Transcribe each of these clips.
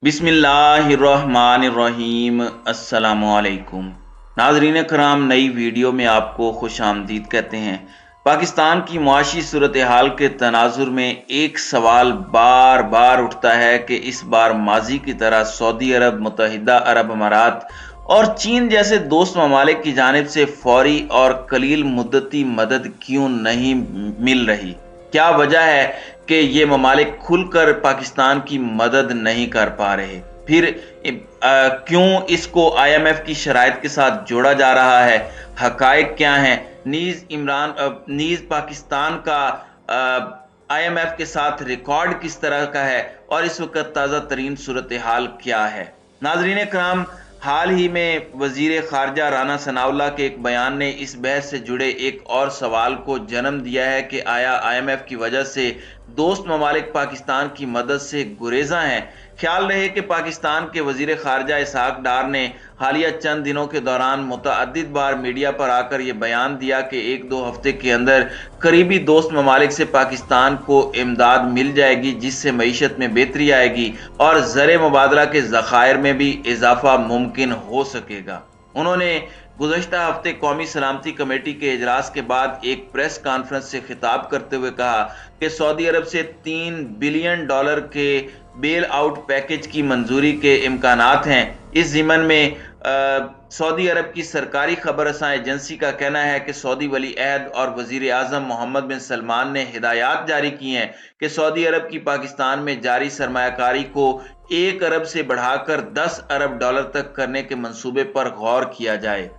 बिस्मिल्लाहिर्रहमानिर्रहीम। अस्सलामुअलैकुम नाज़रीन कराम, नई वीडियो में आपको खुश आमदीद कहते हैं। पाकिस्तान की मुआशी सूरत हाल के तनाजुर में एक सवाल बार बार उठता है कि इस बार माजी की तरह सऊदी अरब, मुत्तहिदा अरब अमारात और चीन जैसे दोस्त ममालिक की जानिब से फौरी और कलील मुद्दती मदद क्यों नहीं मिल रही। क्या वजह है कि ये ममालिक खुलकर पाकिस्तान की मदद नहीं कर पा रहे। फिर क्यों इसको IMF की शराइत के साथ जोड़ा जा रहा है, हकायक क्या हैं, नीज पाकिस्तान का IMF के साथ रिकॉर्ड किस तरह का है और इस वक्त ताज़ा तरीन सूरत हाल क्या है। नाजरीन कराम, हाल ही में वजीर खारजा राना सनाउल्लाह के एक बयान ने इस बहस से जुड़े एक और सवाल को जन्म दिया है कि आया IMF की वजह से दोस्त ममालिक पाकिस्तान की मदद से गुरेजा हैं। ख्याल रहे कि पाकिस्तान के वजीर खारजा इसहाक डार ने हालिया चंद दिनों के दौरान मुतअद्दिद बार मीडिया पर आकर यह बयान दिया कि एक दो हफ्ते के अंदर करीबी दोस्त ममालिक से पाकिस्तान को इमदाद मिल जाएगी, जिससे मईशत में बेहतरी आएगी और ज़र मुबादला के ज़खायर में भी इजाफा मुमकिन हो सकेगा। उन्होंने गुज़श्ता हफ्ते कौमी सलामती कमेटी के इजलास के बाद एक प्रेस कॉन्फ्रेंस से खिताब करते हुए कहा कि सऊदी अरब से $3 बिलियन के बेल आउट पैकेज की मंजूरी के इम्कानात हैं। इस ज़िमन में सऊदी अरब की सरकारी खबरसां एजेंसी का कहना है कि सऊदी वली अहद और वजीर आजम मोहम्मद बिन सलमान ने हिदायत जारी की हैं कि सऊदी अरब की पाकिस्तान में जारी सरमायाकारी को 1 अरब से बढ़ाकर $10 अरब तक करने के मंसूबे पर गौर किया जाए।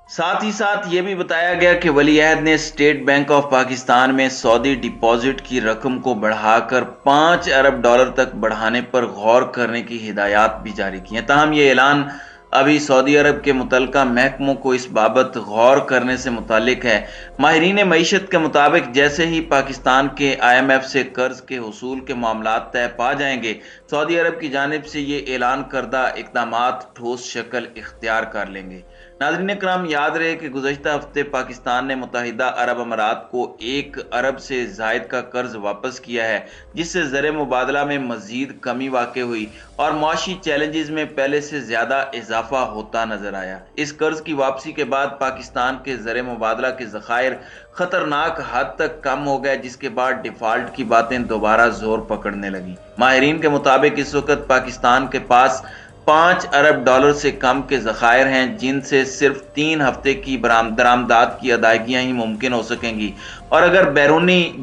साथ ही साथ ये भी बताया गया कि वली अहद ने स्टेट बैंक ऑफ पाकिस्तान में सऊदी डिपॉजिट की रकम को बढ़ाकर $5 अरब तक बढ़ाने पर गौर करने की हिदायत भी जारी की है। ताहम ये ऐलान अभी सऊदी अरब के मुतल्लिका महकमों को इस बाबत गौर करने से मुतालिक है। माहिरीन मईशत के मुताबिक जैसे ही पाकिस्तान के IMF से कर्ज के हुसूल के मामला तय पा जाएंगे, सऊदी अरब की जानिब से ये ऐलान करदा इक़दामात ठोस शक्ल इख्तियार कर लेंगे। नाज़रीन कराम, याद रहे कि गुज़श्ता हफ्ते पाकिस्तान ने मुत्तहिदा अरब अमारात को 1 अरब से ज़ायद का कर्ज वापस किया है, जिससे ज़र मुबादला में मजीद कमी वाक़ हुई और मुआशी चैलेंजेस में पहले से ज़्यादा इजाफा होता नजर आया। इस कर्ज की वापसी के बाद पाकिस्तान के ज़र मुबादला के ज़खायर खतरनाक हद तक कम हो गए, जिसके बाद डिफॉल्ट की बातें दोबारा जोर पकड़ने लगी। माहिरीन के मुताबिक इस वक्त पाकिस्तान के पास $5 अरब से कम के ज़खायर हैं, जिनसे सिर्फ 3 हफ्ते की दरामदात की अदायगियां ही मुमकिन हो सकेंगी और अगर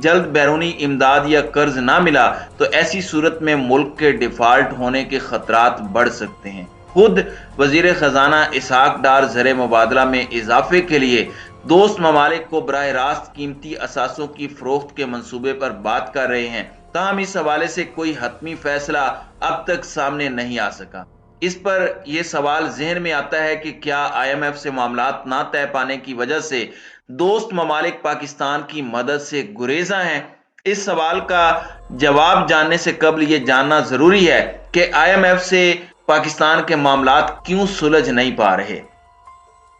जल्द बैरूनी इमदाद या कर्ज ना मिला तो ऐसी सूरत में मुल्क के डिफॉल्ट होने के खतरात बढ़ सकते हैं। खुद वजीर खजाना इसहाक डार ज़र मुबादला में इजाफे के लिए दोस्त ममालिक को बराह रास्त कीमती असासों की फरोख्त के मंसूबे पर बात कर रहे हैं। ताहम इस हवाले से कोई हतमी फैसला अब तक सामने नहीं आ सका। इस पर यह सवाल जहन में आता है कि क्या IMF से मामलात ना तय पाने की वजह से दोस्त ममालिक पाकिस्तान की मदद से गुरेजा हैं। इस सवाल का जवाब जानने से कबल यह जानना जरूरी है कि IMF से पाकिस्तान के मामलात क्यों सुलझ नहीं पा रहे।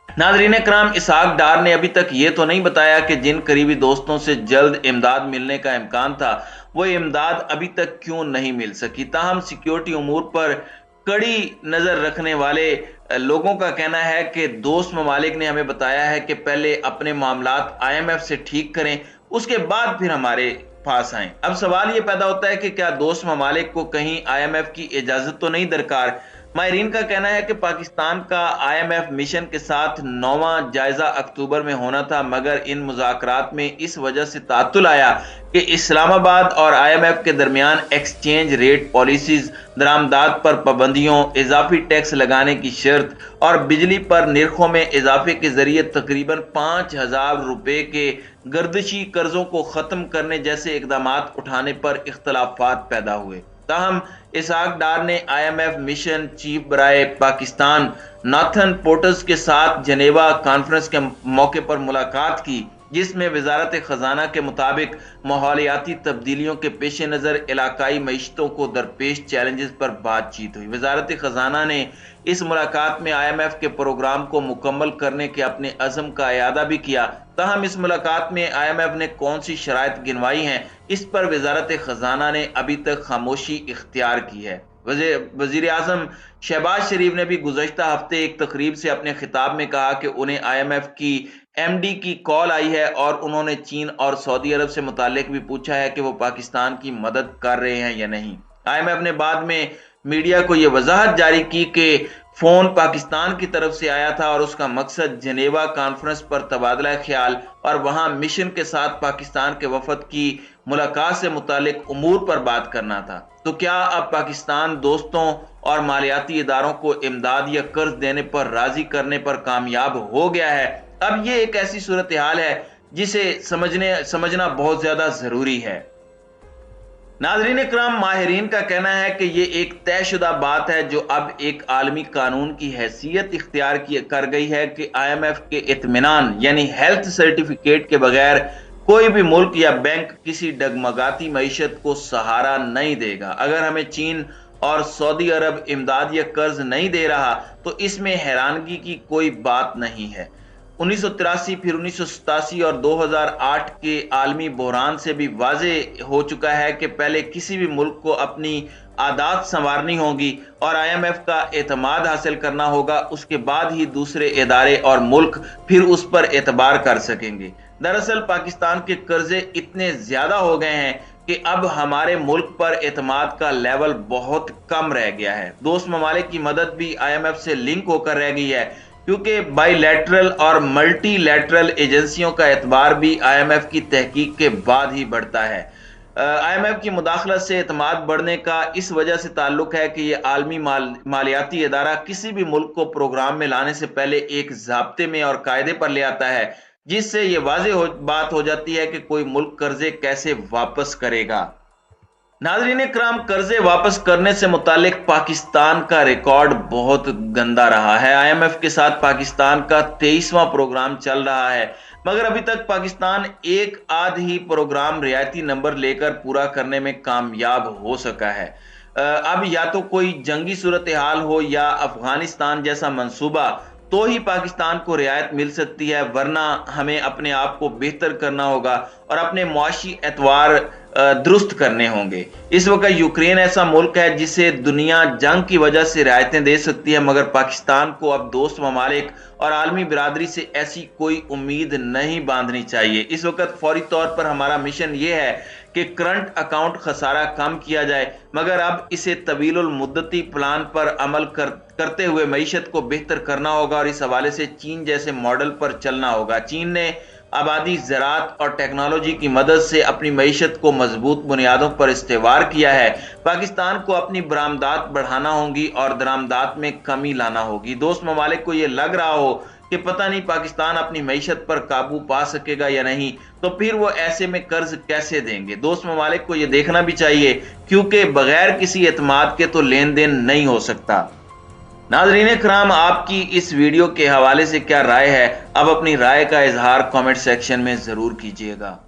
नाज़रीन कराम, इसहाक डार ने अभी तक ये तो नहीं बताया कि जिन करीबी दोस्तों से जल्द इमदाद मिलने का इम्कान था, वो इमदाद अभी तक क्यों नहीं मिल सकी। ताहम सिक्योरिटी उमूर पर कड़ी नजर रखने वाले लोगों का कहना है कि दोस्त ममालिक ने हमें बताया है कि पहले अपने मामलात IMF से ठीक करें, उसके बाद फिर हमारे पास आए। अब सवाल ये पैदा होता है कि क्या दोस्त ममालिक को कहीं IMF की इजाजत तो नहीं दरकार। माहिरीन का कहना है कि पाकिस्तान का IMF मिशन के साथ 9वां जायजा अक्टूबर में होना था, मगर इन मुज़ाकरात में इस वजह से तातुल आया कि इस्लामाबाद और IMF के दरमियान एक्सचेंज रेट पॉलिसीज, दरामदात पर पाबंदियों, इजाफी टैक्स लगाने की शर्त और बिजली पर निर्खों में इजाफे के जरिए तकरीबन $5000 के गर्दिशी कर्जों को खत्म करने जैसे इकदामात उठाने पर इख्तलाफात पैदा हुए। ताहम इसहाक डार ने IMF मिशन चीफ बराए पाकिस्तान नाथन पोर्टस के साथ जनेवा कॉन्फ्रेंस के मौके पर मुलाकात की, जिसमें वजारत खजाना के मुताबिक माहौलियाती तब्दीलियों के पेश नज़र इलाकाई मईशतों को दरपेश चैलेंजेस पर बातचीत हुई। वजारत खजाना ने इस मुलाकात में IMF के प्रोग्राम को मुकम्मल करने के अपने अज़म का इयादा भी किया। ताहम इस मुलाकात में IMF ने कौन सी शराइत गिनवाई हैं, इस पर वजारत खजाना ने अभी तक खामोशी इख्तियार की है। वजीर आजम शहबाज शरीफ ने भी गुज़श्ता हफ्ते एक तकरीब से अपने खिताब में कहा कि उन्हें IMF की MD की कॉल आई है और उन्होंने चीन और सऊदी अरब से मुतालिक भी पूछा है कि वो पाकिस्तान की मदद कर रहे हैं या नहीं। IMF ने बाद में मीडिया को यह वजाहत जारी की कि फोन पाकिस्तान की तरफ से आया था और उसका मकसद जनेवा कॉन्फ्रेंस पर तबादला ख्याल और वहां मिशन के साथ पाकिस्तान के वफद की मुलाकात से मुतालिक उमूर पर बात करना था। तो क्या अब पाकिस्तान दोस्तों और मालियाती इदारों को इमदाद या कर्ज देने पर राजी करने पर कामयाब हो गया है? अब ये एक ऐसी सूरत हाल है जिसे समझना बहुत ज्यादा जरूरी है। नाज़रीन इकराम, माहिरीन का कहना है कि ये एक तयशुदा बात है जो अब एक आलमी कानून की हैसियत इख्तियार कर गई है कि IMF के इत्मीनान यानी हेल्थ सर्टिफिकेट के बगैर कोई भी मुल्क या बैंक किसी डगमगाती मईशत को सहारा नहीं देगा। अगर हमें चीन और सऊदी अरब इमदाद या कर्ज नहीं दे रहा तो इसमें हैरानगी की कोई बात नहीं है। 1983 फिर 1987 और 2008 के आलमी बहरान से भी वाजे हो चुका है कि पहले किसी भी मुल्क को अपनी आदात संवारनी होगी और IMF का एतमाद हासिल करना होगा, उसके बाद ही दूसरे इदारे और मुल्क फिर उस पर एतबार कर सकेंगे। दरअसल पाकिस्तान के कर्जे इतने ज्यादा हो गए हैं कि अब हमारे मुल्क पर एतमाद का लेवल बहुत कम रह गया है। दोस्त ममालिक की मदद भी IMF से लिंक होकर रह गई है, क्योंकि बाईलैटरल और मल्टीलैटरल एजेंसियों का एतबार भी IMF की तहकीक के बाद ही बढ़ता है। IMF की मुदाखलत से एतमाद बढ़ने का इस वजह से ताल्लुक है कि यह आलमी मालियाती इदारा किसी भी मुल्क को प्रोग्राम में लाने से पहले एक ज़ाब्ते में और कायदे पर ले आता है, जिससे यह बात हो जाती है कि कोई मुल्क कर्जे कैसे वापस करेगा। नाज़रीन इकराम, कर्जे वापस करने से मुतालिक पाकिस्तान का रिकॉर्ड बहुत गंदा रहा है। IMF के साथ पाकिस्तान का 23वां प्रोग्राम चल रहा है, मगर अभी तक पाकिस्तान एक आध ही प्रोग्राम रियायती नंबर लेकर पूरा करने में कामयाब हो सका है। अब या तो कोई जंगी सूरत हाल हो या अफगानिस्तान जैसा मंसूबा, तो ही पाकिस्तान को रियायत मिल सकती है, वरना हमें अपने आप को बेहतर करना होगा और अपने मुआशी एतवार दुरुस्त करने होंगे। इस वक्त यूक्रेन ऐसा मुल्क है जिसे दुनिया जंग की वजह से रियायतें दे सकती है, मगर पाकिस्तान को अब दोस्त ममालिक और आलमी बिरादरी से ऐसी कोई उम्मीद नहीं बांधनी चाहिए। इस वक्त फौरी तौर पर हमारा मिशन ये है कि करंट अकाउंट खसारा कम किया जाए, मगर अब इसे तवीलुल मुद्दती प्लान पर अमल करते हुए मईशत को बेहतर करना होगा और इस हवाले से चीन जैसे मॉडल पर चलना होगा। चीन ने आबादी, ज़राअत और टेक्नोलॉजी की मदद से अपनी मईशत को मजबूत बुनियादों पर इस्तेवार किया है। पाकिस्तान को अपनी बरामदात बढ़ाना होगी और दरामदात में कमी लाना होगी। दोस्त ममालिक को यह लग रहा हो कि पता नहीं पाकिस्तान अपनी मईशत पर काबू पा सकेगा या नहीं, तो फिर वो ऐसे में कर्ज कैसे देंगे। दोस्त ममालिक को यह देखना भी चाहिए, क्योंकि बगैर किसी एतमाद के तो लेन देन नहीं हो सकता। नाज़रीन इकराम, आपकी इस वीडियो के हवाले से क्या राय है? अब अपनी राय का इजहार कमेंट सेक्शन में जरूर कीजिएगा।